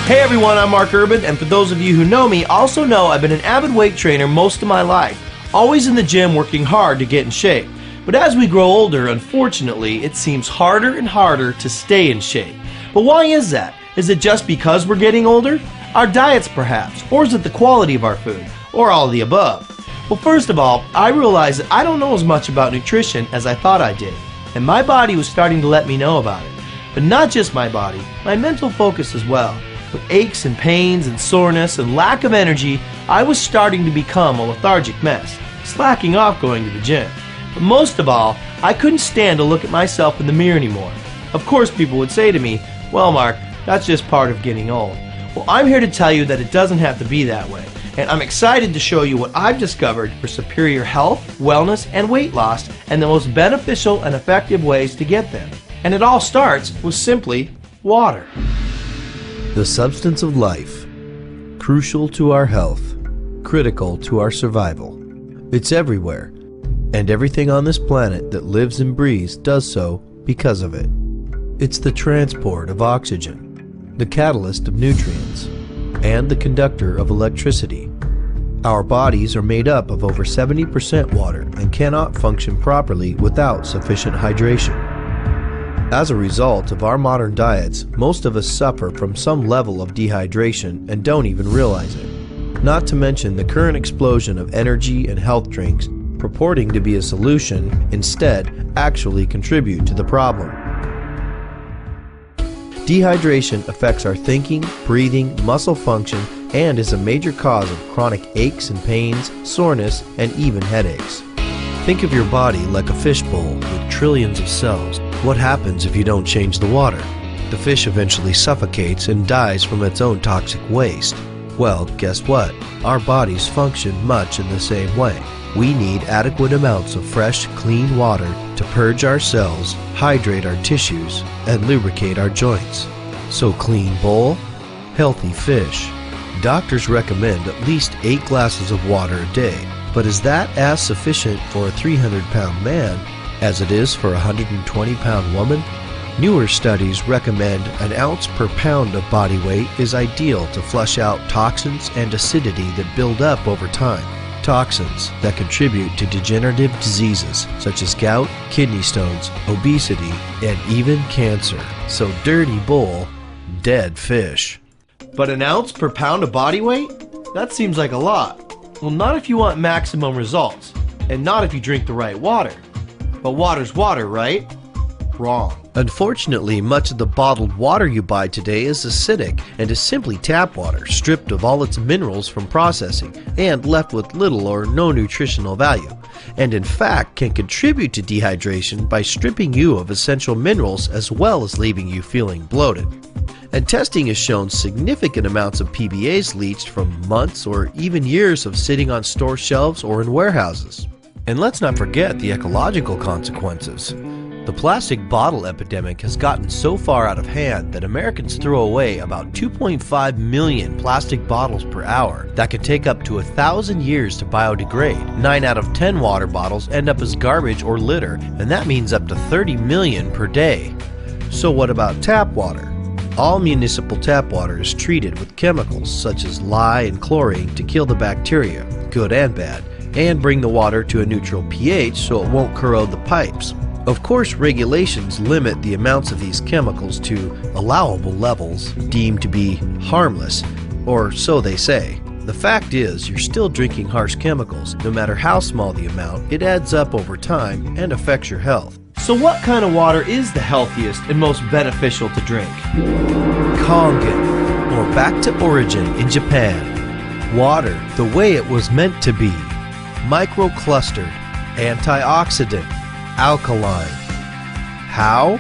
Hey everyone, I'm Mark Urban, and for those of you who know me, also know I've been an avid weight trainer most of my life, always in the gym working hard to get in shape. But as we grow older, unfortunately, it seems harder and harder to stay in shape. But why is that? Is it just because we're getting older? Our diets perhaps? Or is it the quality of our food? Or all of the above? Well, first of all, I realized that I don't know as much about nutrition as I thought I did, and my body was starting to let me know about it. But not just my body, my mental focus as well. With aches and pains and soreness and lack of energy, I was starting to become a lethargic mess, slacking off going to the gym. But most of all, I couldn't stand to look at myself in the mirror anymore. Of course, people would say to me, "Well, Mark, that's just part of getting old." Well, I'm here to tell you that it doesn't have to be that way. And I'm excited to show you what I've discovered for superior health, wellness, and weight loss, and the most beneficial and effective ways to get them. And it all starts with simply water. The substance of life, crucial to our health, critical to our survival. It's everywhere, and everything on this planet that lives and breathes does so because of it. It's the transport of oxygen, the catalyst of nutrients, and the conductor of electricity. Our bodies are made up of over 70% water and cannot function properly without sufficient hydration. As a result of our modern diets, most of us suffer from some level of dehydration and don't even realize it. Not to mention the current explosion of energy and health drinks purporting to be a solution, instead actually contribute to the problem. Dehydration affects our thinking, breathing, muscle function, and is a major cause of chronic aches and pains, soreness, and even headaches. Think of your body like a fishbowl with trillions of cells. What happens if you don't change the water? The fish eventually suffocates and dies from its own toxic waste. Well, guess what? Our bodies function much in the same way. We need adequate amounts of fresh, clean water to purge our cells, hydrate our tissues, and lubricate our joints. So clean bowl, healthy fish. Doctors recommend at least 8 glasses of water a day, but is that as sufficient for a 300-pound man as it is for a 120-pound woman? Newer studies recommend an ounce per pound of body weight is ideal to flush out toxins and acidity that build up over time. Toxins that contribute to degenerative diseases such as gout, kidney stones, obesity, and even cancer. So dirty bowl, dead fish. But an ounce per pound of body weight? That seems like a lot. Well, not if you want maximum results, and not if you drink the right water. But water's water, right? Wrong. Unfortunately, much of the bottled water you buy today is acidic and is simply tap water, stripped of all its minerals from processing and left with little or no nutritional value, and in fact can contribute to dehydration by stripping you of essential minerals as well as leaving you feeling bloated. And testing has shown significant amounts of PBAs leached from months or even years of sitting on store shelves or in warehouses. And let's not forget the ecological consequences. The plastic bottle epidemic has gotten so far out of hand that Americans throw away about 2.5 million plastic bottles per hour. That can take up to 1,000 years to biodegrade. 9 out of 10 water bottles end up as garbage or litter, and that means up to 30 million per day. So what about tap water? All municipal tap water is treated with chemicals such as lye and chlorine to kill the bacteria, good and bad, and bring the water to a neutral pH so it won't corrode the pipes. Of course, regulations limit the amounts of these chemicals to allowable levels deemed to be harmless, or so they say. The fact is, you're still drinking harsh chemicals. No matter how small the amount, it adds up over time and affects your health. So what kind of water is the healthiest and most beneficial to drink? Kangen, or back to origin in Japan. Water the way it was meant to be. Microclustered, antioxidant, alkaline. How?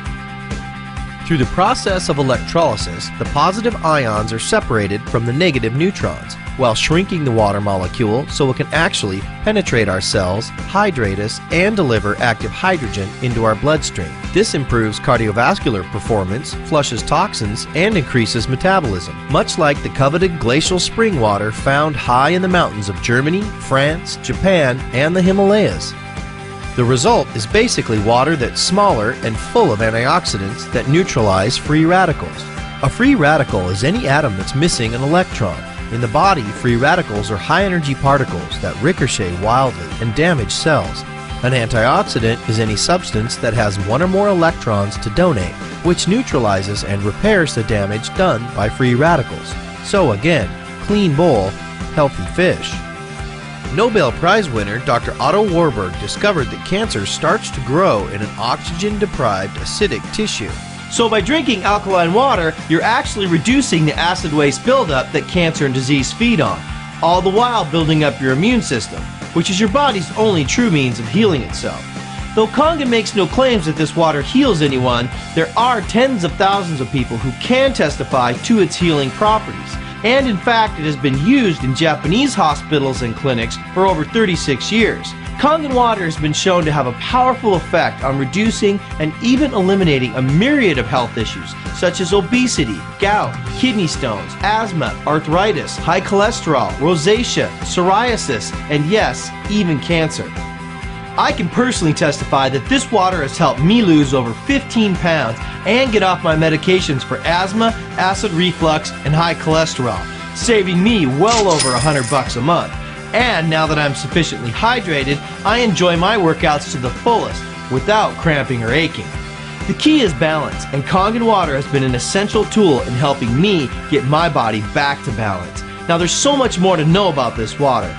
Through the process of electrolysis, the positive ions are separated from the negative neutrons, while shrinking the water molecule so it can actually penetrate our cells, hydrate us, and deliver active hydrogen into our bloodstream. This improves cardiovascular performance, flushes toxins, and increases metabolism, much like the coveted glacial spring water found high in the mountains of Germany, France, Japan, and the Himalayas. The result is basically water that's smaller and full of antioxidants that neutralize free radicals. A free radical is any atom that's missing an electron. In the body, free radicals are high-energy particles that ricochet wildly and damage cells. An antioxidant is any substance that has one or more electrons to donate, which neutralizes and repairs the damage done by free radicals. So again, clean bowl, healthy fish. Nobel Prize winner Dr. Otto Warburg discovered that cancer starts to grow in an oxygen-deprived acidic tissue. So by drinking alkaline water, you're actually reducing the acid waste buildup that cancer and disease feed on, all the while building up your immune system, which is your body's only true means of healing itself. Though Kangen makes no claims that this water heals anyone, there are tens of thousands of people who can testify to its healing properties. And in fact, it has been used in Japanese hospitals and clinics for over 36 years. Kangen water has been shown to have a powerful effect on reducing and even eliminating a myriad of health issues such as obesity, gout, kidney stones, asthma, arthritis, high cholesterol, rosacea, psoriasis, and yes, even cancer. I can personally testify that this water has helped me lose over 15 pounds and get off my medications for asthma, acid reflux, and high cholesterol, saving me well over $100 a month. And now that I'm sufficiently hydrated, I enjoy my workouts to the fullest without cramping or aching. The key is balance, and Kangen water has been an essential tool in helping me get my body back to balance. Now there's so much more to know about this water.